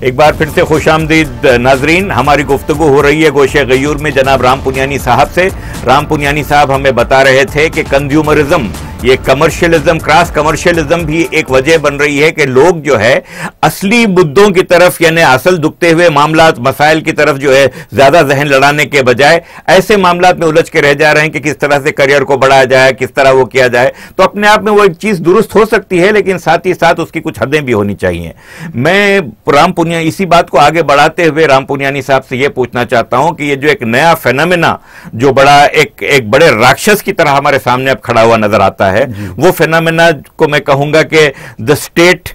एक बार फिर से खुशामदीद नाजरीन। हमारी गुफ्तगू हो रही है गोशे गयूर में जनाब राम पुनियानी साहब से। राम पुनियानी साहब हमें बता रहे थे कि कंज्यूमरिज्म, ये कमर्शियलिज्म, क्रॉस कमर्शियलिज्म भी एक वजह बन रही है कि लोग जो है असली मुद्दों की तरफ, यानी असल दुखते हुए मामलात मसाइल की तरफ जो है ज्यादा जहन लड़ाने के बजाय ऐसे मामलात में उलझ के रह जा रहे हैं कि किस तरह से करियर को बढ़ाया जाए, किस तरह वो किया जाए। तो अपने आप में वो एक चीज दुरुस्त हो सकती है, लेकिन साथ ही साथ उसकी कुछ हदें भी होनी चाहिए। मैं राम पुनिया इसी बात को आगे बढ़ाते हुए राम पुनियानी साहब से यह पूछना चाहता हूं कि ये जो एक नया फेनोमेना जो बड़ा एक बड़े राक्षस की तरह हमारे सामने अब खड़ा हुआ नजर आता है, वो फेनोमेना को मैं कहूंगा कि the state,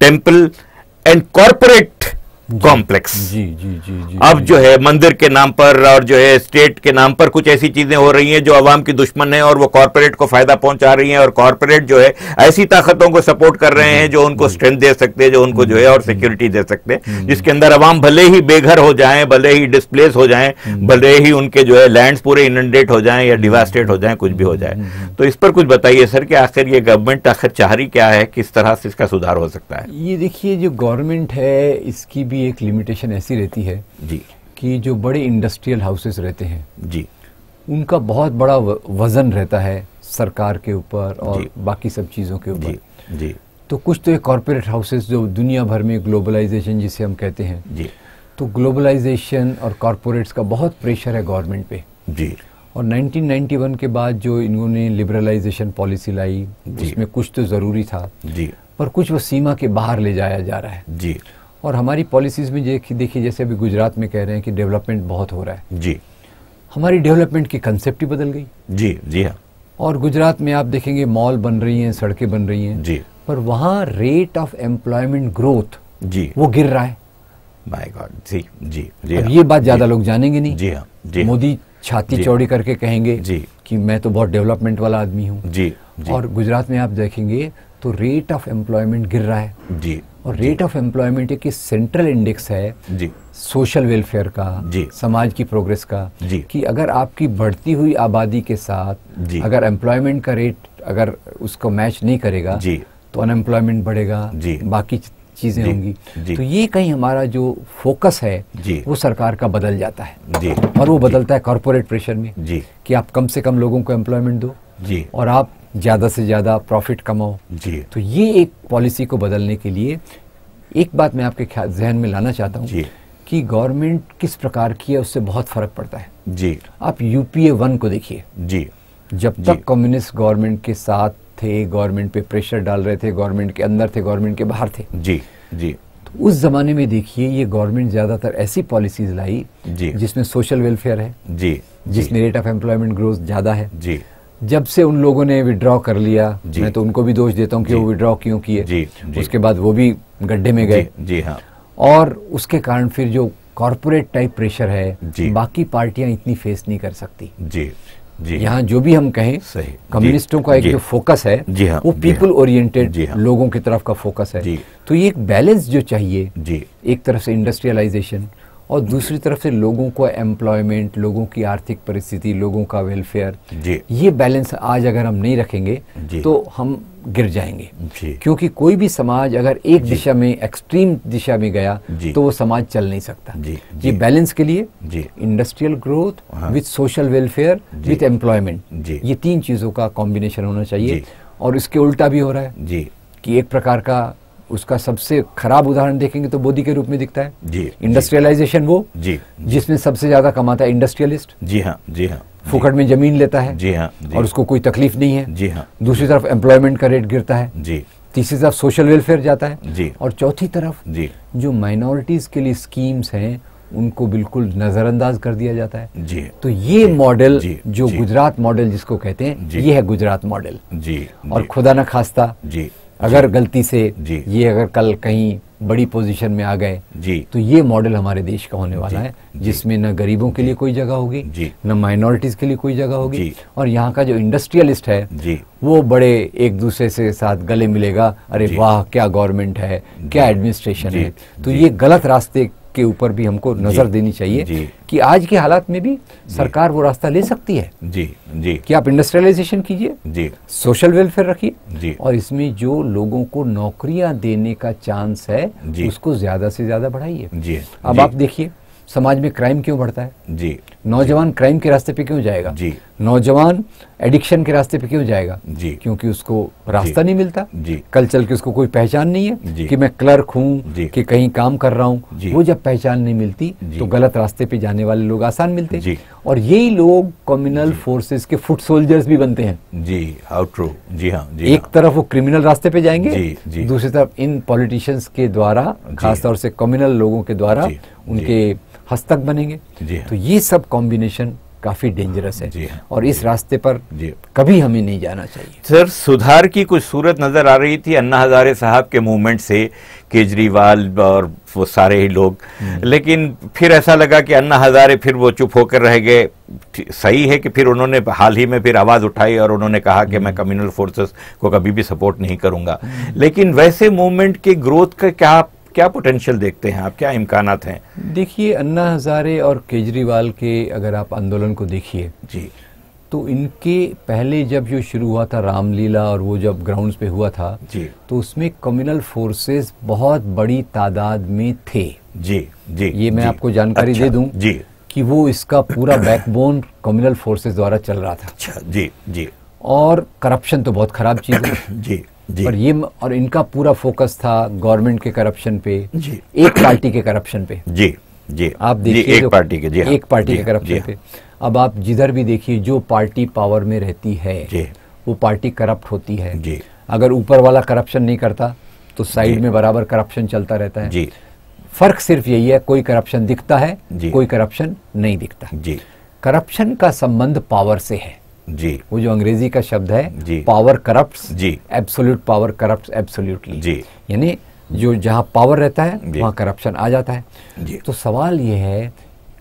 temple and corporate complex. जी जी जी जी अब जो है मंदिर के नाम पर और जो है स्टेट के नाम पर कुछ ऐसी चीजें हो रही हैं जो अवाम की दुश्मन है और वो कॉर्पोरेट को फायदा पहुंचा रही हैं, और कॉर्पोरेट जो है ऐसी ताकतों को सपोर्ट कर रहे हैं जो उनको स्ट्रेंथ दे सकते हैं, जो उनको जो है और सिक्योरिटी दे सकते हैं, जिसके अंदर अवाम भले ही बेघर हो जाएं, भले ही डिस्प्लेस हो जाएं, भले ही उनके जो है लैंड्स पूरे इनंडेट हो जाएं या डिवास्टेट हो जाएं, कुछ भी हो जाए। तो इस पर कुछ बताइए सर कि आखिर ये गवर्नमेंट आखिर चाह रही क्या है, किस तरह से इसका सुधार हो सकता है? ये देखिए, जो गवर्नमेंट है इसकी भी एक लिमिटेशन ऐसी रहती है जी कि जो बड़े इंडस्ट्रियल हाउसेस रहते हैं जी, उनका बहुत बड़ा वजन रहता है सरकार के ऊपर और जी, बाकी सब चीज़ों के ऊपर। जी जी तो कुछ तो ये कॉरपोरेट हाउसेस जो दुनिया भर में ग्लोबलाइजेशन जिसे हम कहते हैं, जी, तो ग्लोबलाइजेशन और कॉरपोरेट्स का बहुत प्रेशर है गवर्नमेंट पे। जी, और 1991 के बाद जो इन्होंने लिबरलाइजेशन पॉलिसी लाई, उसमें कुछ तो ज़रूरी था जी, पर कुछ वो सीमा के बाहर ले जाया जा रहा है। जी, और हमारी पॉलिसीज़ में देखिए, जैसे अभी गुजरात में कह रहे हैं कि डेवलपमेंट बहुत हो रहा है, जी, हमारी डेवलपमेंट की कंसेप्ट ही बदल गई। जी, जी हाँ, और गुजरात में आप देखेंगे मॉल बन रही हैं, सड़कें बन रही हैं, जी, पर वहाँ रेट ऑफ एम्प्लॉयमेंट ग्रोथ जी, वो गिर रहा है। माय गॉड, जी जी जी अब हाँ, ये बात ज़्यादा लोग जानेंगे नहीं। जी हाँ, जी हाँ, मोदी छाती जी, चौड़ी करके कहेंगे जी, कि मैं तो बहुत डेवलपमेंट वाला आदमी हूँ, जी, जी, और गुजरात में आप देखेंगे तो रेट ऑफ एम्प्लॉयमेंट गिर रहा है। जी, और रेट ऑफ एम्प्लॉयमेंट एक सेंट्रल इंडेक्स है जी, सोशल वेलफेयर का, जी, समाज की प्रोग्रेस का, जी, कि अगर आपकी बढ़ती हुई आबादी के साथ जी, अगर एम्प्लॉयमेंट का रेट अगर उसको मैच नहीं करेगा जी, तो अनएम्प्लॉयमेंट बढ़ेगा, जी, बाकी चीजें जी, होंगी। जी, तो ये कहीं हमारा जो फोकस है जी, वो सरकार का बदल जाता है, जी, और वो बदलता है कॉर्पोरेट प्रेशर में, जी, कि आप कम से कम लोगों को एम्प्लॉयमेंट दो जी, और आप ज़्यादा से ज़्यादा प्रॉफिट कमाओ। जी, तो ये एक पॉलिसी को बदलने के लिए एक बात मैं आपके जहन में लाना चाहता हूँ जी, कि गवर्नमेंट किस प्रकार की है उससे बहुत फर्क पड़ता है। जी, आप यूपीए 1 को देखिए, जी, जब जी, तक कम्युनिस्ट गवर्नमेंट के साथ थे, गवर्नमेंट पे प्रेशर डाल रहे थे, गवर्नमेंट के अंदर थे, गवर्नमेंट के बाहर थे, जी, जी, तो उस जमाने में देखिए ये गवर्नमेंट ज्यादातर ऐसी पॉलिसीज लाई जी, जिसमें सोशल वेलफेयर है, जी, जिसमें रेट ऑफ एम्प्लॉयमेंट ग्रोथ ज्यादा है। जी, जब से उन लोगों ने विड्रॉ कर लिया, जी, मैं तो उनको भी दोष देता हूँ कि जी, वो विड्रॉ क्यों किए, जी, जी, उसके बाद वो भी गड्ढे में गए, जी हाँ, और उसके कारण फिर जो कॉरपोरेट टाइप प्रेशर है जी, बाकी पार्टियां इतनी फेस नहीं कर सकती। जी, जी, यहाँ जो भी हम कहें, सही, कम्युनिस्टों का एक जी, जो फोकस है जी हाँ, वो जी पीपल हाँ, ओरिएंटेड जी हाँ, लोगों की तरफ का फोकस है। जी, तो ये एक बैलेंस जो चाहिए, जी, एक तरफ से इंडस्ट्रियलाइजेशन और दूसरी तरफ से लोगों को एम्प्लॉयमेंट, लोगों की आर्थिक परिस्थिति, लोगों का वेलफेयर, जी, ये बैलेंस आज अगर हम नहीं रखेंगे जी, तो हम गिर जाएंगे। जी, क्योंकि कोई भी समाज अगर एक दिशा में, एक्सट्रीम दिशा में गया जी, तो वो समाज चल नहीं सकता। जी, ये जी, बैलेंस के लिए जी, इंडस्ट्रियल ग्रोथ हाँ, विथ सोशल वेलफेयर जी, विथ एम्प्लॉयमेंट, जी, ये तीन चीजों का कॉम्बिनेशन होना चाहिए। जी, और इसके उल्टा भी हो रहा है जी, कि एक प्रकार का उसका सबसे खराब उदाहरण देखेंगे तो मोदी के रूप में दिखता है। जी, इंडस्ट्रियलाइजेशन वो जी, जिसमें सबसे ज्यादा कमाता है इंडस्ट्रियलिस्ट, जी हाँ, जी हाँ, फुकट में जमीन लेता है जी हाँ, जी, और उसको कोई तकलीफ नहीं है। जी हाँ, दूसरी तरफ एम्प्लॉयमेंट का रेट गिरता है, जी, तीसरी तरफ सोशल वेलफेयर जाता है, जी, और चौथी तरफ जी, जो माइनॉरिटीज के लिए स्कीम्स हैं उनको बिल्कुल नजरअंदाज कर दिया जाता है। जी, तो ये मॉडल जी, जो जी, गुजरात मॉडल जिसको कहते हैं, जी, ये है गुजरात मॉडल। जी, और जी, खुदा न खास्ता जी, अगर गलती से जी, ये अगर कल कहीं बड़ी पोजीशन में आ गए जी, तो ये मॉडल हमारे देश का होने वाला जी, है, जिसमें न गरीबों के लिए कोई जगह होगी, जी, न माइनॉरिटीज के लिए कोई जगह होगी, जी, और यहाँ का जो इंडस्ट्रियलिस्ट है जी, वो बड़े एक दूसरे से साथ गले मिलेगा, अरे जी, वाह क्या गवर्नमेंट है, क्या एडमिनिस्ट्रेशन जी, है। तो जी, ये गलत रास्ते के ऊपर भी हमको नजर देनी चाहिए जी, कि आज के हालात में भी सरकार वो रास्ता ले सकती है जी जी कि आप इंडस्ट्रियलाइजेशन कीजिए, जी सोशल वेलफेयर रखिए, जी और इसमें जो लोगों को नौकरियां देने का चांस है जी, उसको ज्यादा से ज्यादा बढ़ाइए। जी अब जी, आप देखिए समाज में क्राइम क्यों बढ़ता है, जी नौजवान क्राइम के रास्ते पे क्यों जाएगा, जी, नौजवान एडिक्शन के रास्ते पे क्यों जाएगा, जी, क्योंकि उसको रास्ता नहीं मिलता, जी, कल चल के उसको कोई पहचान नहीं जी, है कि मैं क्लर्क हूँ जी, कि कहीं काम कर रहा हूँ। जी, वो जब पहचान नहीं मिलती जी, तो गलत रास्ते पे जाने वाले लोग आसान मिलते जी, हैं, और यही लोग कम्युनल फोर्सेस के फुट सोल्जर्स भी बनते हैं। जी हाउ ट्रू, जी हाँ जी एक तरफ वो क्रिमिनल रास्ते पे जाएंगे, जी, जी, दूसरी तरफ इन पॉलिटिशियंस के द्वारा, खासतौर से कम्युनल लोगों के द्वारा जी, उनके हस्तक बनेंगे। जी तो ये सब कॉम्बिनेशन काफी डेंजरस है, जी हाँ, और इस रास्ते पर जी। कभी हमें नहीं जाना चाहिए। सर, सुधार की कुछ सूरत नजर आ रही थी अन्ना हजारे साहब के मूवमेंट से, केजरीवाल और वो सारे ही लोग, लेकिन फिर ऐसा लगा कि अन्ना हजारे फिर वो चुप होकर रह गए। सही है कि फिर उन्होंने हाल ही में फिर आवाज उठाई और उन्होंने कहा कि मैं कम्युनल फोर्सेस को कभी भी सपोर्ट नहीं करूंगा, लेकिन वैसे मूवमेंट के ग्रोथ का क्या पोटेंशियल देखते हैं आप, क्या इम्कानात हैं? देखिए, अन्ना हजारे और केजरीवाल के अगर आप आंदोलन को देखिए जी तो इनके पहले जब जो शुरू हुआ था रामलीला और वो जब ग्राउंड्स पे हुआ था जी तो उसमें कम्युनल फोर्सेस बहुत बड़ी तादाद में थे। जी जी, ये मैं जी, आपको जानकारी अच्छा, दे दूं जी कि वो इसका पूरा बैकबोन कम्युनल फोर्सेस द्वारा चल रहा था। अच्छा, जी जी और करप्शन तो बहुत खराब चीज है जी जी और इनका पूरा फोकस था गवर्नमेंट के करप्शन पे, जी एक पार्टी के करप्शन पे। जी जी, आप देखिए एक पार्टी के, जी हाँ, एक पार्टी जी, के करप्शन जी पे। अब आप जिधर भी देखिए जो पार्टी पावर में रहती है जी, वो पार्टी करप्ट होती है। जी अगर ऊपर वाला करप्शन नहीं करता तो साइड जी, में बराबर करप्शन चलता रहता है। जी फर्क सिर्फ यही है, कोई करप्शन दिखता है, जी, कोई करप्शन नहीं दिखता। जी करप्शन का संबंध पावर से है। जी वो जो अंग्रेजी का शब्द जी, है, पावर करप्ट्स, जी, एब्सोल्यूट पावर करप्ट्स एब्सोल्यूटली, जी, यानी जो जहां पावर रहता है जी, वहां करप्शन आ जाता है। जी, तो सवाल ये है,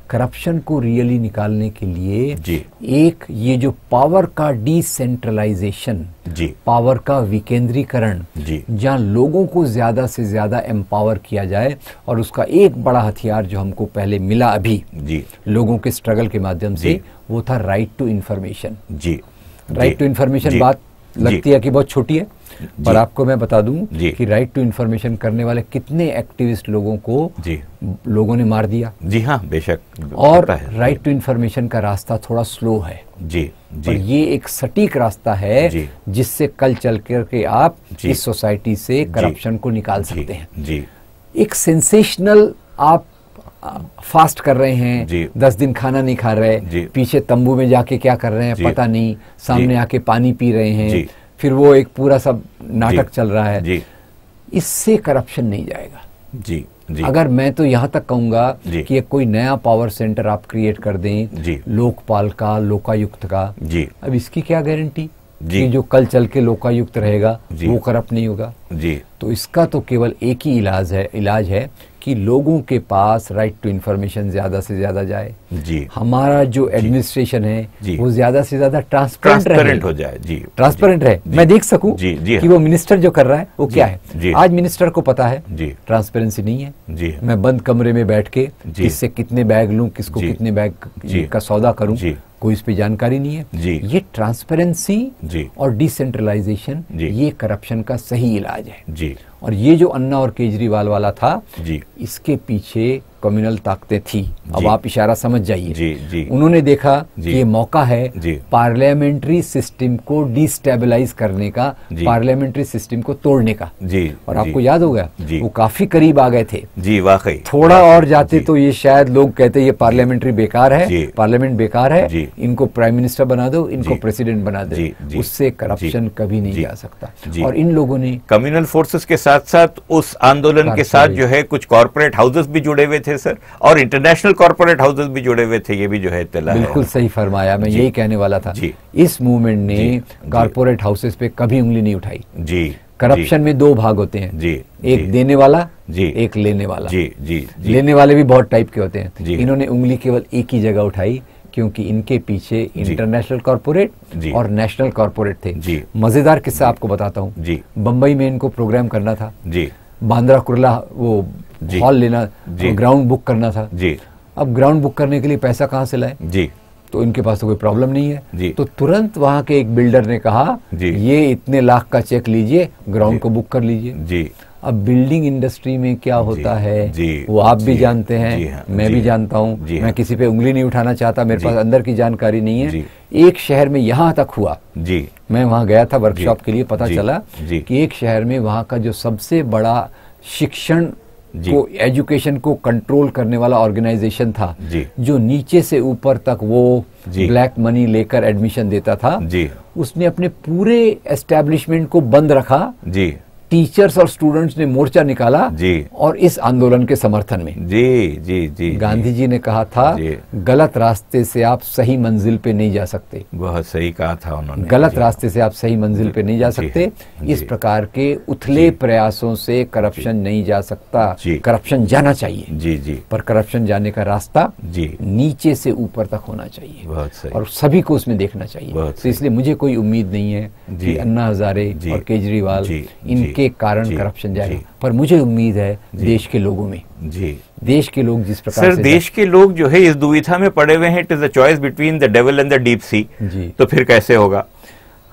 करप्शन को रियली निकालने के लिए जी, एक ये जो पावर का डिसेंट्रलाइजेशन, जी, पावर का विकेंद्रीकरण, जी, जहां लोगों को ज्यादा से ज्यादा एम्पावर किया जाए, और उसका एक बड़ा हथियार जो हमको पहले मिला अभी जी, लोगों के स्ट्रगल के माध्यम से, जी, वो था राइट टू इंफॉर्मेशन। जी, राइट टू इंफॉर्मेशन जी, बात जी, लगती है कि बहुत छोटी है, पर आपको मैं बता दूं जी, कि राइट टू इंफॉर्मेशन करने वाले कितने एक्टिविस्ट लोगों को जी, लोगों ने मार दिया। जी हाँ, बेशक और होता है। राइट टू इंफॉर्मेशन का रास्ता थोड़ा स्लो है, जी पर जी ये एक सटीक रास्ता है जी, जिससे कल चल करके आप जी, इस सोसाइटी से करप्शन को निकाल सकते हैं। जी एक सेंसेशनल आप फास्ट कर रहे हैं, जी, 10 दिन खाना नहीं खा रहे, जी, पीछे तंबू में जाके क्या कर रहे हैं जी, पता नहीं, सामने आके पानी पी रहे हैं, जी, फिर वो एक पूरा सब नाटक जी, चल रहा है, जी, इससे करप्शन नहीं जाएगा। जी, जी, अगर मैं तो यहाँ तक कहूंगा जी, कि कोई नया पावर सेंटर आप क्रिएट कर दें, जी, लोकपाल का, लोकायुक्त का, जी, अब इसकी क्या गारंटी जी, कि जो कल चल के लोकायुक्त रहेगा जी, वो करप्ट नहीं होगा। जी, तो इसका तो केवल एक ही इलाज है कि लोगों के पास राइट टू इंफॉर्मेशन ज्यादा से ज्यादा जाए, जी, हमारा जो एडमिनिस्ट्रेशन है जी, वो ज्यादा से ज्यादा ट्रांसपेरेंट हो जाए, जी, ट्रांसपेरेंट रहे, मैं देख सकूं जी, जी, कि वो मिनिस्टर जो कर रहा है वो क्या है। जी, आज मिनिस्टर को पता है जी, ट्रांसपेरेंसी नहीं है, जी, मैं बंद कमरे में बैठ के जी, किससे कितने बैग लूं, किसको जी, कितने बैग जी, का सौदा करूं, जी, कोई इस पे जानकारी नहीं है। जी, ये ट्रांसपेरेंसी जी, और डिसेंट्रलाइजेशन, जी, ये करप्शन का सही इलाज है। जी, और ये जो अन्ना और केजरीवाल वाला था, जी, इसके पीछे कम्युनल ताकतें थी। अब जी, आप इशारा समझ जाइए। जी, जी, उन्होंने देखा जी, कि ये मौका है जी, पार्लियामेंट्री सिस्टम को डिस्टेबलाइज करने का, जी, पार्लियामेंट्री सिस्टम को तोड़ने का। जी, और जी, आपको याद होगा जी, वो काफी करीब आ गए थे। जी, वाकई थोड़ा और जाते तो ये शायद लोग कहते ये पार्लियामेंट्री बेकार जी, है, पार्लियामेंट बेकार है, जी, इनको प्राइम मिनिस्टर बना दो, इनको जी, प्रेसिडेंट बना दो। जी, जी, उससे करप्शन जी, कभी नहीं जी, जा सकता। जी। और इन लोगों ने कम्युनल फोर्सेस के साथ साथ उस आंदोलन के साथ जो है कुछ कॉर्पोरेट हाउसेस भी जुड़े हुए थे सर, और इंटरनेशनल कॉर्पोरेट हाउसेस भी जुड़े हुए थे, ये भी जो है इत्तला है। बिल्कुल सही फरमाया, मैं जी, यही कहने वाला था। जी, इस मूवमेंट ने जी, कॉर्पोरेट हाउसेस पे कभी उंगली नहीं उठाई। जी, करप्शन में दो भाग होते हैं, जी, एक जी, देने वाला, जी, एक लेने वाला। जी, जी, जी, लेने वाले भी बहुत टाइप के होते हैं। जी। इन्होंने उंगली केवल एक ही जगह उठाई, क्योंकि इनके पीछे इंटरनेशनल कॉर्पोरेट जी, और नेशनल कॉर्पोरेट थे। जी, मजेदार किस्सा आपको बताता हूँ। जी, बंबई में इनको प्रोग्राम करना था, जी, बांद्रा कुर्ला वो जी, हॉल लेना, जी, ग्राउंड बुक करना था जी, अब ग्राउंड बुक करने के लिए पैसा कहाँ से लाए? जी, तो इनके पास तो कोई प्रॉब्लम नहीं है जी, तो तुरंत वहाँ के एक बिल्डर ने कहा जी, ये इतने लाख का चेक लीजिए, ग्राउंड को बुक कर लीजिए। जी। अब बिल्डिंग इंडस्ट्री में क्या होता है जी, वो आप भी जी, जानते हैं, जी हाँ, मैं जी भी हाँ, जानता हूँ, जी मैं हाँ। किसी पे उंगली नहीं उठाना चाहता, मेरे जी, पास अंदर की जानकारी नहीं है। जी, एक शहर में यहाँ तक हुआ, जी, मैं वहाँ गया था वर्कशॉप के लिए, पता जी, चला जी, कि एक शहर में वहाँ का जो सबसे बड़ा शिक्षण जी, को, एजुकेशन को कंट्रोल करने वाला ऑर्गेनाइजेशन था, जी, जो नीचे से ऊपर तक वो जी, ब्लैक मनी लेकर एडमिशन देता था, जी, उसने अपने पूरे एस्टेब्लिशमेंट को बंद रखा। जी, टीचर्स और स्टूडेंट्स ने मोर्चा निकाला जी, और इस आंदोलन के समर्थन में जी, जी, जी, गांधी जी ने कहा था जी। गलत रास्ते से आप सही मंजिल पे नहीं जा सकते, बहुत सही कहा था उन्होंने। गलत जी, रास्ते से आप सही मंजिल पे नहीं जा जी, सकते। जी, इस प्रकार के उथले प्रयासों से करप्शन नहीं जा सकता, जी, करप्शन जाना चाहिए, जी, जी, पर करप्शन जाने का रास्ता जी, नीचे से ऊपर तक होना चाहिए बहुत सही। और सभी को उसमें देखना चाहिए। बहुत तो इसलिए मुझे कोई उम्मीद नहीं है जी, कि अन्ना हजारे जी, और केजरीवाल जी, इनके जी, कारण जी, करप्शन जाएगा, जी, पर मुझे उम्मीद है देश के लोगों में, जी। देश के लोग जिस प्रकार सर, से देश के लोग जो है इस दुविधा में पड़े हुए हैं, it is a choice between the devil and the deep sea. जी, तो फिर कैसे होगा?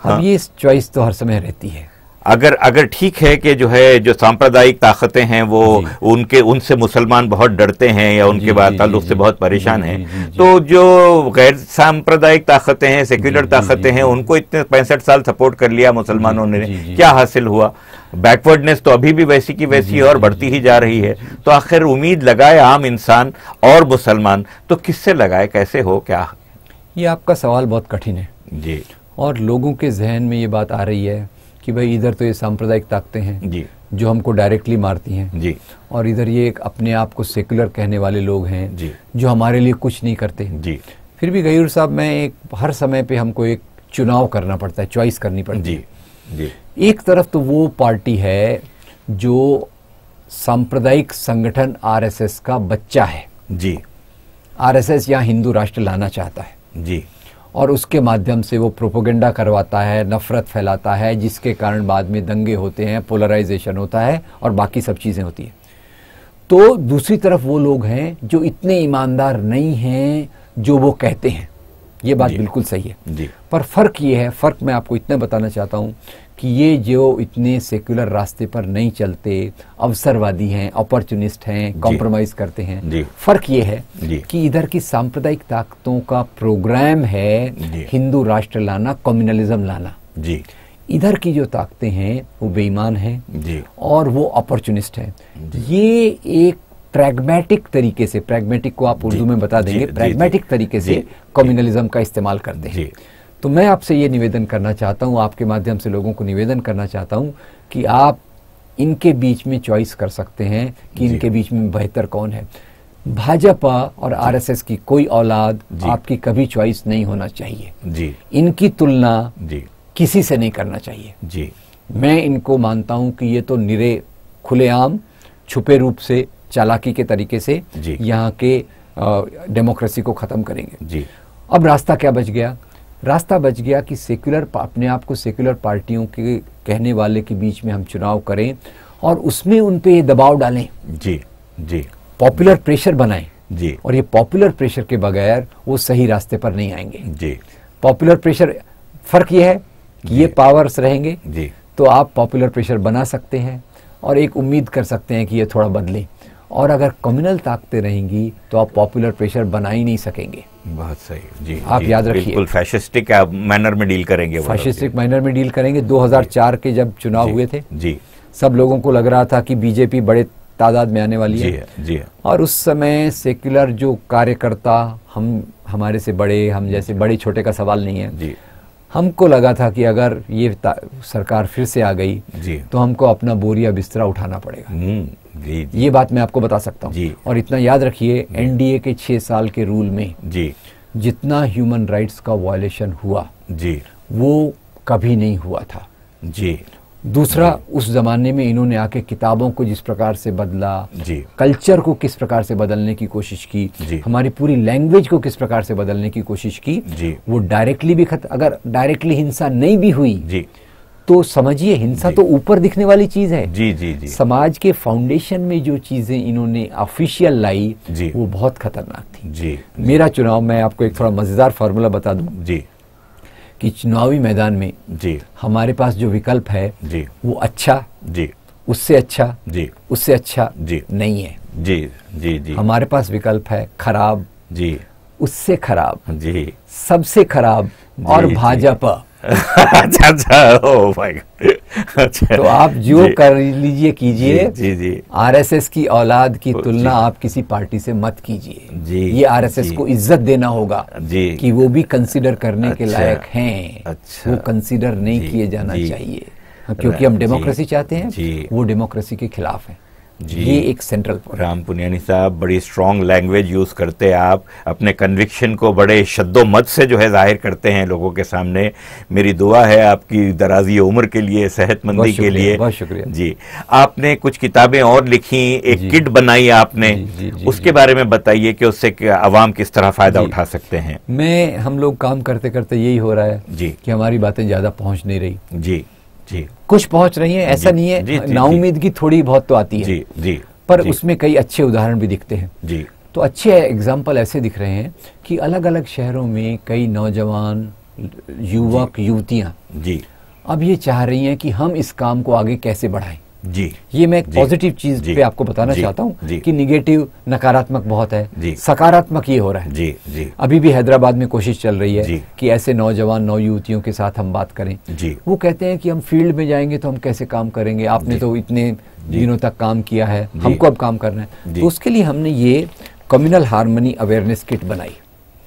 अब ये चॉइस तो हर समय रहती है। अगर ठीक है कि जो है जो सांप्रदायिक ताकतें हैं वो उनसे मुसलमान बहुत डरते हैं या उनके बाद ताल्लुक से बहुत परेशान हैं, तो जो गैर सांप्रदायिक ताकतें हैं, सेक्युलर ताकतें हैं, उनको इतने 65 साल सपोर्ट कर लिया मुसलमानों ने, क्या हासिल हुआ? बैकवर्डनेस तो अभी भी वैसी की वैसी है और बढ़ती ही जा रही है। तो आखिर उम्मीद लगाए आम इंसान और मुसलमान, तो किससे लगाए, कैसे हो, क्या? ये आपका सवाल बहुत कठिन है जी, और लोगों के जहन में ये बात आ रही है कि भाई इधर तो ये सांप्रदायिक ताकतें हैं जी, जो हमको डायरेक्टली मारती हैं, जी, और इधर ये एक अपने आप को सेकुलर कहने वाले लोग हैं जी, जो हमारे लिए कुछ नहीं करते। जी, फिर भी गयूर साहब, मैं एक हर समय पे हमको एक चुनाव करना पड़ता है, चॉइस करनी पड़ती है। जी, एक तरफ तो वो पार्टी है जो सांप्रदायिक संगठन आरएसएस का बच्चा है, जी, आरएसएस यहाँ हिंदू राष्ट्र लाना चाहता है जी, और उसके माध्यम से वो प्रोपोगेंडा करवाता है, नफरत फैलाता है, जिसके कारण बाद में दंगे होते हैं, पोलराइजेशन होता है और बाकी सब चीज़ें होती हैं। तो दूसरी तरफ वो लोग हैं जो इतने ईमानदार नहीं हैं जो वो कहते हैं, ये बात बिल्कुल सही है। जी, पर फ़र्क ये है, फ़र्क मैं आपको इतना बताना चाहता हूँ कि ये जो इतने सेक्युलर रास्ते पर नहीं चलते, अवसरवादी हैं, अपॉर्चुनिस्ट हैं, कॉम्प्रोमाइज़ करते हैं, फ़र्क ये है कि इधर की सांप्रदायिक ताकतों का प्रोग्राम है हिंदू राष्ट्र लाना, कम्युनलिज्म लाना। जी, इधर की जो ताकतें हैं वो बेईमान हैं जी, और वो अपॉर्चुनिस्ट हैं। ये एक प्रैग्मेटिक तरीके से, प्रैग्मेटिक को आप उर्दू में बता देंगे, प्रैग्मेटिक तरीके से कम्युनलिज्म का इस्तेमाल करते हैं। तो मैं आपसे ये निवेदन करना चाहता हूँ, आपके माध्यम से लोगों को निवेदन करना चाहता हूँ कि आप इनके बीच में चॉइस कर सकते हैं कि इनके बीच में बेहतर कौन है। भाजपा और आरएसएस की कोई औलाद आपकी कभी चॉइस नहीं होना चाहिए। जी, इनकी तुलना जी, किसी से नहीं करना चाहिए। जी, मैं इनको मानता हूं कि ये तो निरे खुलेआम छुपे रूप से चालाकी के तरीके से यहाँ के डेमोक्रेसी को ख़त्म करेंगे। जी, अब रास्ता क्या बच गया? रास्ता बच गया कि सेक्युलर, अपने आप को सेक्युलर पार्टियों के कहने वाले के बीच में हम चुनाव करें और उसमें उन पे ये दबाव डालें, जी, जी, पॉपुलर प्रेशर बनाएं। जी, और ये पॉपुलर प्रेशर के बगैर वो सही रास्ते पर नहीं आएंगे। जी, पॉपुलर प्रेशर, फर्क ये है कि ये पावर्स रहेंगे जी, तो आप पॉपुलर प्रेशर बना सकते हैं और एक उम्मीद कर सकते हैं कि ये थोड़ा बदले। और अगर कम्युनल ताकतें रहेंगी तो आप पॉपुलर प्रेशर बना ही नहीं सकेंगे। बहुत सही। जी, आप याद रखिए, बिल्कुल फैशिस्टिक मैनर में डील करेंगे, फैशिस्टिक मैनर में डील करेंगे। 2004 के जब चुनाव हुए थे, जी, सब लोगों को लग रहा था कि बीजेपी बड़े तादाद में आने वाली है। जी, और उस समय सेक्युलर जो कार्यकर्ता, हमारे से बड़े, हम जैसे बड़े छोटे का सवाल नहीं है, जी, हमको लगा था कि अगर ये सरकार फिर से आ गई तो हमको अपना बोरिया बिस्तरा उठाना पड़ेगा। जी, ये बात मैं आपको बता सकता हूँ। और इतना याद रखिए, एनडीए के 6 साल के रूल में जी, जितना ह्यूमन राइट्स का वायलेशन हुआ, जी, वो कभी नहीं हुआ था। जी, दूसरा, उस जमाने में इन्होंने आके किताबों को जिस प्रकार से बदला, जी, कल्चर को किस प्रकार से बदलने की कोशिश की, हमारी पूरी लैंग्वेज को किस प्रकार से बदलने की कोशिश की, जी, वो डायरेक्टली भी अगर डायरेक्टली हिंसा नहीं भी हुई जी, तो समझिए हिंसा तो ऊपर दिखने वाली चीज है। जी जी जी। समाज के फाउंडेशन में जो चीजें इन्होंने ऑफिशियल लाई वो बहुत खतरनाक थी। जी। मेरा चुनाव, मैं आपको एक थोड़ा मजेदार फार्मूला बता दूं जी कि चुनावी मैदान में जी हमारे पास जो विकल्प है जी वो अच्छा, जी, उससे अच्छा, जी, उससे अच्छा जी नहीं है। जी जी जी। हमारे पास विकल्प है खराब, जी, उससे खराब, जी, सबसे खराब और जी, भाजपा। अच्छा अच्छा, ओ भाई, अच्छा। तो आप जो कर लीजिए कीजिए, जी जी। आरएसएस की औलाद की तुलना आप किसी पार्टी से मत कीजिए। जी, ये आरएसएस को इज्जत देना होगा जी कि वो भी कंसीडर करने के अच्छा, लायक हैं। अच्छा, वो कंसीडर नहीं किए जाना चाहिए क्योंकि हम डेमोक्रेसी चाहते हैं, वो डेमोक्रेसी के खिलाफ है। ये एक सेंट्रल पॉइंट। राम पुनियानी साहब, बड़ी स्ट्रॉन्ग लैंग्वेज यूज करते हैं आप, अपने कन्विक्शन को बड़े शद्दोमत से जो है जाहिर करते हैं लोगों के सामने। मेरी दुआ है आपकी दराजी उम्र के लिए, सेहतमंदी के लिए। बहुत शुक्रिया जी। आपने कुछ किताबें और लिखी, एक किट बनाई आपने, उसके बारे में बताइए कि उससे आवाम किस तरह फायदा उठा सकते हैं। हम लोग काम करते करते यही हो रहा है जी कि हमारी बातें ज्यादा पहुंच नहीं रही। जी जी। कुछ पहुंच रही है, ऐसा नहीं है, नाउम्मीदगी थोड़ी बहुत तो आती है जी जी, पर उसमें कई अच्छे उदाहरण भी दिखते हैं। जी। तो अच्छे एग्जाम्पल ऐसे दिख रहे हैं कि अलग अलग शहरों में कई नौजवान, युवक, युवतियां जी अब ये चाह रही हैं कि हम इस काम को आगे कैसे बढ़ाएं। जी। ये मैं एक पॉजिटिव चीज पे आपको बताना चाहता हूँ कि निगेटिव, नकारात्मक बहुत है, सकारात्मक ये हो रहा है। जी जी। अभी भी हैदराबाद में कोशिश चल रही है कि ऐसे नौजवान, नौयुवतियों के साथ हम बात करें। जी। वो कहते हैं कि हम फील्ड में जाएंगे तो हम कैसे काम करेंगे, आपने तो इतने दिनों तक काम किया है, हमको अब काम करना है। तो उसके लिए हमने ये कम्युनल हार्मनी अवेयरनेस किट बनाई।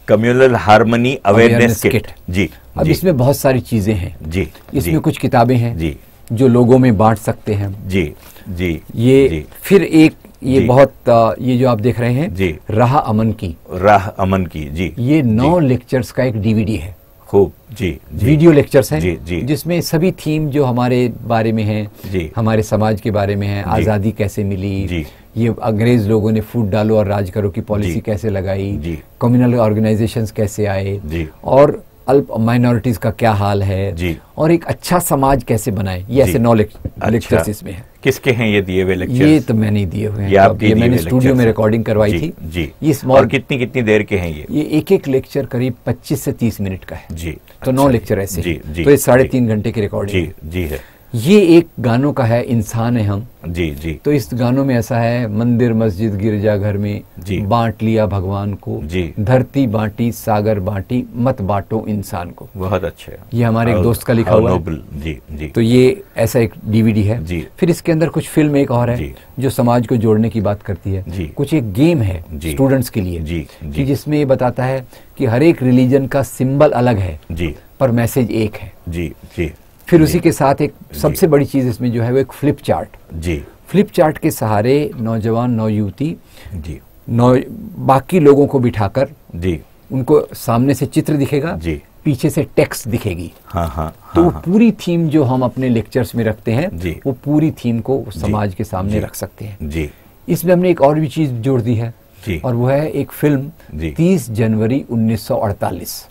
Communal harmony awareness kit. जी। अब इसमें बहुत सारी चीजें हैं। जी। इसमें कुछ किताबें हैं जी जो लोगों में बांट सकते हैं। जी जी। ये जी। फिर एक ये बहुत ये जो आप देख रहे हैं जी, राह अमन की, राह अमन की। जी। ये 9 लेक्चर्स का एक डीवीडी है। खूब। जी जी। वीडियो लेक्चर्स हैं जी जी, जिसमें सभी थीम जो हमारे बारे में हैं, जी, हमारे समाज के बारे में है, आज़ादी कैसे मिली, जी, ये अंग्रेज लोगों ने फूट डालो और राज करो की पॉलिसी कैसे लगाई, कम्युनल ऑर्गेनाइजेशंस कैसे आए, और अल्प माइनॉरिटीज का क्या हाल है जी, और एक अच्छा समाज कैसे बनाए। ये ऐसे 9 लेक्चर्स इसमें है। किसके हैं ये दिए हुए लेक्चर्स? ये तो मैंने दिए हुए हैं, ये मैंने स्टूडियो में रिकॉर्डिंग करवाई थी। जी। ये स्मॉल। और कितनी कितनी देर के हैं ये? एक लेक्चर करीब 25 से 30 मिनट का है। जी। तो 9 लेक्चर ऐसे। जी जी। तो ये 3.5 घंटे की रिकॉर्डिंग। जी जी है। ये एक गानों का है, इंसान है हम। जी जी। तो इस गानों में ऐसा है, मंदिर मस्जिद गिरजा घर में बांट लिया भगवान को, जी, धरती बांटी सागर बांटी मत बांटो इंसान को। बहुत अच्छे। ये हमारे एक दोस्त का लिखा हुआ है। जी जी। तो ये ऐसा एक डीवीडी है जी। फिर इसके अंदर कुछ फिल्म एक और है जो समाज को जोड़ने की बात करती है जी। कुछ एक गेम है स्टूडेंट्स के लिए जी, जी, जिसमें ये बताता है कि हर एक रिलीजन का सिंबल अलग है जी, पर मैसेज एक है जी जी। फिर उसी के साथ एक सबसे बड़ी चीज इसमें जो है वो एक फ्लिप चार्ट जी। फ्लिप चार्ट के सहारे नौजवान, नौयुवती जी, बाकी लोगों को बिठाकर जी, उनको सामने से चित्र दिखेगा जी, पीछे से टेक्स्ट दिखेगी। हाँ हाँ। तो हाँ, पूरी थीम जो हम अपने लेक्चर्स में रखते हैं जी, वो पूरी थीम को समाज के सामने रख सकते हैं जी। इसमें हमने एक और भी चीज जोड़ दी है जी, और वो है एक फिल्म 30 जनवरी 1948।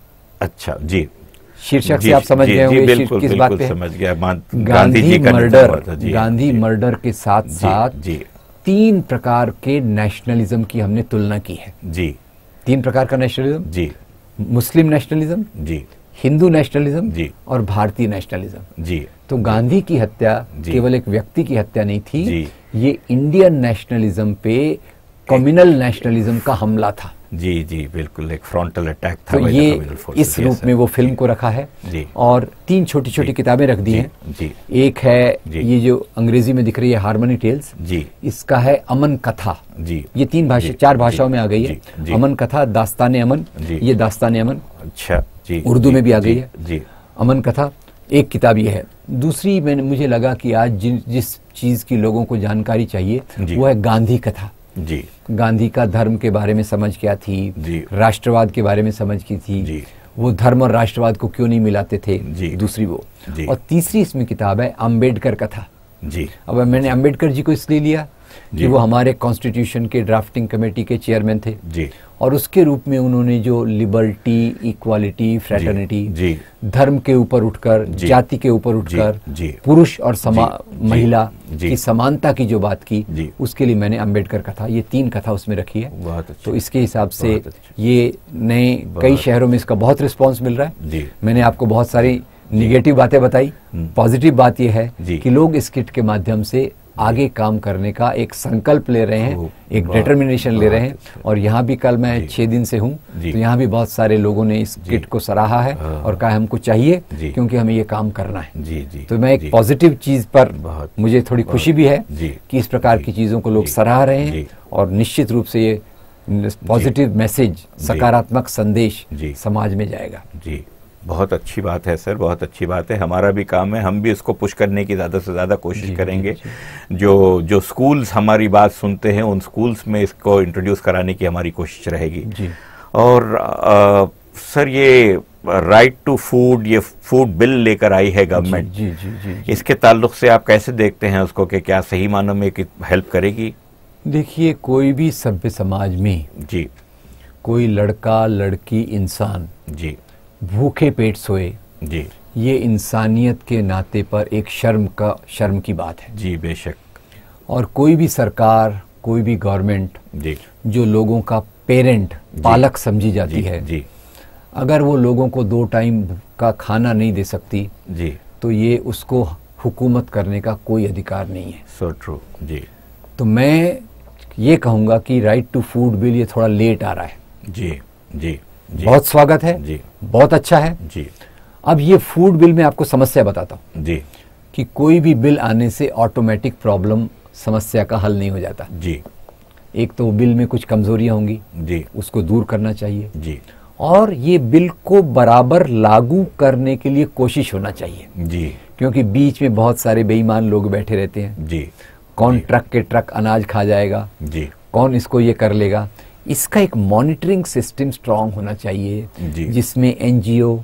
अच्छा जी। शीर्षक से आप समझ गए होंगे किस बात पे समझ गया। गांधी मर्डर के साथ साथ 3 प्रकार के नेशनलिज्म की हमने तुलना की है जी। 3 प्रकार का नेशनलिज्म जी, मुस्लिम नेशनलिज्म जी, हिंदू नेशनलिज्म जी, और भारतीय नेशनलिज्म जी। तो गांधी की हत्या केवल एक व्यक्ति की हत्या नहीं थी जी, ये इंडियन नेशनलिज्म पे कम्युनल नेशनलिज्म का हमला था जी जी। बिल्कुल एक फ्रंटल अटैक था। तो ये इस रूप में वो फिल्म को रखा है जी। और 3 छोटी छोटी किताबें रख दी हैं जी। एक है ये जो अंग्रेजी में दिख रही है हार्मनी टेल्स जी, इसका है अमन कथा जी। ये 4 भाषाओं में आ गई है। अमन कथा, दास्ताने अमन, ये दास्ताने अमन अच्छा जी, उर्दू में भी आ गई है जी। अमन कथा एक किताब ये है। दूसरी मुझे लगा कि आज जिस चीज की लोगों को जानकारी चाहिए वो है गांधी कथा जी। गांधी का धर्म के बारे में समझ क्या थी जी, राष्ट्रवाद के बारे में समझ की थी जी, वो धर्म और राष्ट्रवाद को क्यों नहीं मिलाते थे जी, दूसरी वो जी। और तीसरी इसमें किताब है अम्बेडकर कथा जी। अब मैंने अम्बेडकर जी को इसलिए लिया कि वो हमारे कॉन्स्टिट्यूशन के ड्राफ्टिंग कमेटी के चेयरमैन थे जी, और उसके रूप में उन्होंने जो लिबर्टी, इक्वालिटी, फ्रेटर्निटी, धर्म के ऊपर उठकर, जाति के ऊपर उठकर पुरुष और महिला की समानता की जो बात की, उसके लिए मैंने अंबेडकर कथा, ये 3 कथा उसमें रखी है। तो इसके हिसाब से ये नए कई शहरों में इसका बहुत रिस्पॉन्स मिल रहा है। मैंने आपको बहुत सारी निगेटिव बातें बताई, पॉजिटिव बात यह है कि लोग इस किट के माध्यम से आगे काम करने का एक संकल्प ले रहे हैं, एक डिटर्मिनेशन ले रहे हैं। और यहाँ भी कल मैं 6 दिन से हूँ, तो यहाँ भी बहुत सारे लोगों ने इस किट को सराहा है और कहा हमको चाहिए क्योंकि हमें ये काम करना है। तो मैं एक पॉजिटिव चीज पर मुझे थोड़ी खुशी भी है कि इस प्रकार की चीजों को लोग सराह रहे हैं और निश्चित रूप से ये पॉजिटिव मैसेज, सकारात्मक संदेश समाज में जाएगा। जी, बहुत अच्छी बात है सर, बहुत अच्छी बात है। हमारा भी काम है, हम भी इसको पुश करने की ज़्यादा से ज़्यादा कोशिश करेंगे। जो स्कूल्स हमारी बात सुनते हैं, उन स्कूल्स में इसको इंट्रोड्यूस कराने की हमारी कोशिश रहेगी। और सर, ये राइट टू फूड, ये फूड बिल लेकर आई है गवर्नमेंट, इसके ताल्लुक से आप कैसे देखते हैं उसको, कि क्या सही मानों में हेल्प करेगी? देखिए, कोई भी सभ्य समाज में कोई लड़का, लड़की, इंसान भूखे पेट सोए, ये इंसानियत के नाते पर एक शर्म की बात है। जी, बेशक। और कोई भी सरकार, कोई भी गवर्नमेंट जो लोगों का पेरेंट, पालक समझी जाती है, अगर वो लोगों को 2 टाइम का खाना नहीं दे सकती, तो ये उसको हुकूमत करने का कोई अधिकार नहीं है। So true. जी। तो मैं ये कहूँगा कि राइट टू फूड बिल ये थोड़ा लेट आ रहा है। जी, जी, बहुत स्वागत है, बहुत अच्छा है। अब ये फूड बिल में आपको समस्या बताता हूँ कि कोई भी बिल आने से ऑटोमेटिक प्रॉब्लम, समस्या का हल नहीं हो जाता। एक तो बिल में कुछ कमजोरियां होंगी, उसको दूर करना चाहिए। और ये बिल को बराबर लागू करने के लिए कोशिश होना चाहिए, क्योंकि बीच में बहुत सारे बेईमान लोग बैठे रहते हैं। कौन ट्रक के ट्रक अनाज खा जाएगा, कौन इसको ये कर लेगा। इसका एक मॉनिटरिंग सिस्टम स्ट्रांग होना चाहिए, जिसमें एनजीओ,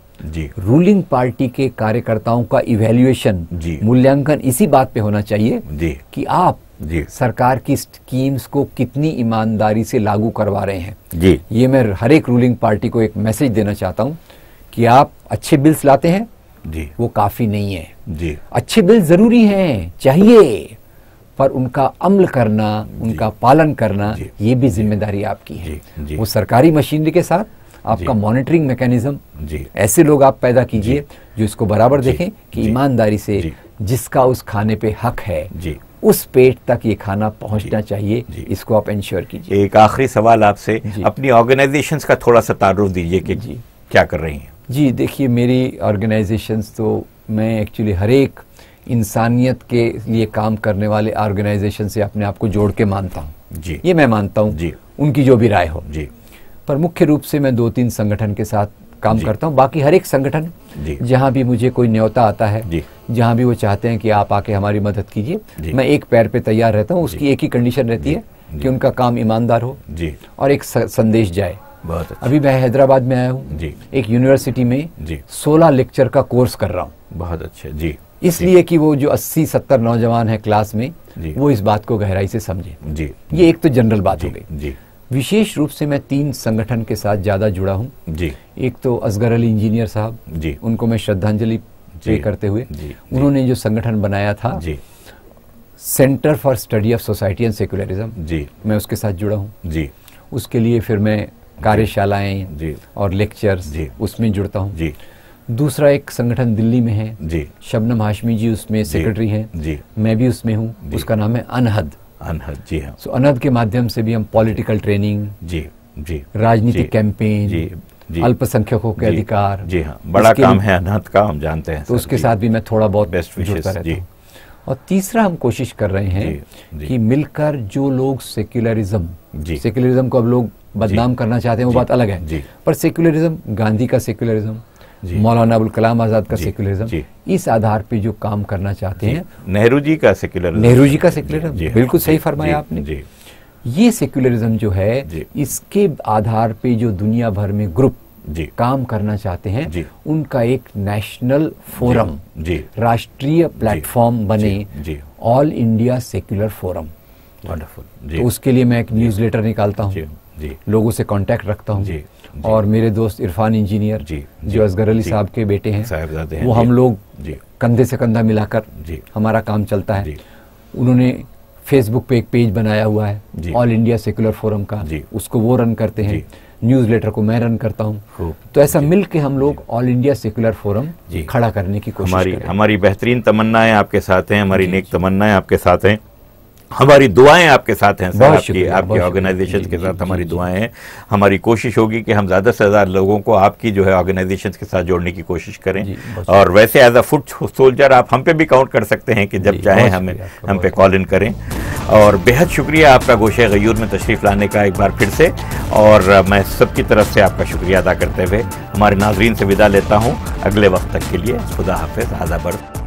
रूलिंग पार्टी के कार्यकर्ताओं का इवैल्यूएशन, मूल्यांकन इसी बात पे होना चाहिए कि आप सरकार की स्कीम्स को कितनी ईमानदारी से लागू करवा रहे हैं। ये मैं हर एक रूलिंग पार्टी को एक मैसेज देना चाहता हूं कि आप अच्छे बिल्स लाते हैं, वो काफी नहीं है। अच्छे बिल जरूरी हैं, चाहिए, पर उनका अमल करना, उनका पालन करना, ये भी जिम्मेदारी आपकी है। वो सरकारी मशीनरी के साथ आपका मॉनिटरिंग मैकेनिज्म, ऐसे लोग आप पैदा कीजिए जो इसको बराबर देखें कि ईमानदारी से जिसका उस खाने पे हक है, उस पेट तक ये खाना पहुंचना चाहिए, इसको आप इंश्योर कीजिए। एक आखिरी सवाल आपसे, अपनी ऑर्गेनाइजेशंस का थोड़ा सा तारुफ दीजिए कि क्या कर रही हैं? जी, देखिए, मेरी ऑर्गेनाइजेशंस तो मैं एक्चुअली हर एक इंसानियत के लिए काम करने वाले ऑर्गेनाइजेशन से अपने आप को जोड़ के मानता हूँ। ये मैं मानता हूँ, उनकी जो भी राय हो। पर मुख्य रूप से मैं 2-3 संगठन के साथ काम करता हूँ। बाकी हर एक संगठन जहाँ भी मुझे कोई न्योता आता है, जहाँ भी वो चाहते हैं कि आप आके हमारी मदद कीजिए, मैं एक पैर पे तैयार रहता हूँ। उसकी एक ही कंडीशन रहती है कि उनका काम ईमानदार हो और एक संदेश जाए। अभी मैं हैदराबाद में आया हूँ, एक यूनिवर्सिटी में 16 लेक्चर का कोर्स कर रहा हूँ। बहुत अच्छा। इसलिए कि वो जो 80-70 नौजवान हैं क्लास में, वो इस बात को गहराई से समझे। ये एक तो जनरल बात हो गई। विशेष रूप से मैं 3 संगठन के साथ ज्यादा जुड़ा हूँ। एक तो असगर अली इंजीनियर साहब, उनको मैं श्रद्धांजलि पे करते हुए, उन्होंने जो संगठन बनाया था centre for study of society and secularism, मैं उसके साथ जुड़ा हूँ। उसके लिए फिर मैं कार्यशालाएं और लेक्चर्स उसमें जुड़ता हूँ। दूसरा एक संगठन दिल्ली में है, शबनम हाशमी जी उसमें सेक्रेटरी हैं, मैं भी उसमें हूँ, उसका नाम है अनहद। जी हाँ। सो अनहद के माध्यम से भी हम पॉलिटिकल ट्रेनिंग, राजनीतिक कैंपेन, अल्पसंख्यकों के अधिकार, बड़ा काम है अनहद का, हम जानते हैं। तो उसके साथ भी मैं थोड़ा बहुत जुड़ता रहता हूँ। और तीसरा हम कोशिश कर रहे हैं कि मिलकर जो लोग सेक्युलरिज्म को अब लोग बदनाम करना चाहते हैं, वो बात अलग है, पर सेक्युलरिज्म, गांधी का सेक्युलरिज्म, मौलाना अबुल कलाम आजाद का सेक्युलरिज्म, इस आधार पे जो काम करना चाहते हैं, नेहरू जी का सेक्युलरिज्म, बिल्कुल सही फरमाया आपने। ये सेक्युलरिज्म जो है, इसके आधार पे जो दुनिया भर में ग्रुप काम करना चाहते हैं, उनका एक नेशनल फोरम, राष्ट्रीय प्लेटफॉर्म बने, all India secular forum. Wonderful. तो उसके लिए मैं एक न्यूज़लेटर निकालता हूँ, लोगों से कांटेक्ट रखता हूँ। और मेरे दोस्त इरफान इंजीनियर जो असगर अली साहब के बेटे हैं, वो हम लोग कंधे से कंधा मिलाकर हमारा काम चलता है। उन्होंने फेसबुक पे एक पेज बनाया हुआ है ऑल इंडिया सेकुलर फोरम का, उसको वो रन करते हैं। न्यूज़लेटर को मैं रन करता हूँ। तो ऐसा मिल के हम लोग ऑल इंडिया सेकुलर फोरम खड़ा करने की कोशिश करें। हमारी बेहतरीन तमन्नाएं आपके साथ हैं, हमारी नेक तमन्नाएं आपके साथ हैं, हमारी दुआएं आपके साथ हैं सर, आपकी ऑर्गेनाइजेशन के साथ हमारी दुआएं हैं। हमारी कोशिश होगी कि हम ज़्यादा से ज़्यादा लोगों को आपकी जो है ऑर्गेनाइजेशन के साथ जोड़ने की कोशिश करें। और वैसे एज अ फुट सोल्जर आप हम पे भी काउंट कर सकते हैं कि जब चाहें हम पे कॉल इन करें। और बेहद शुक्रिया आपका गोशे गयूर में तशरीफ़ लाने का एक बार फिर से, और मैं सबकी तरफ से आपका शुक्रिया अदा करते हुए हमारे नाजरीन से विदा लेता हूँ। अगले वक्त तक के लिए खुदा हाफिज़, आदाब।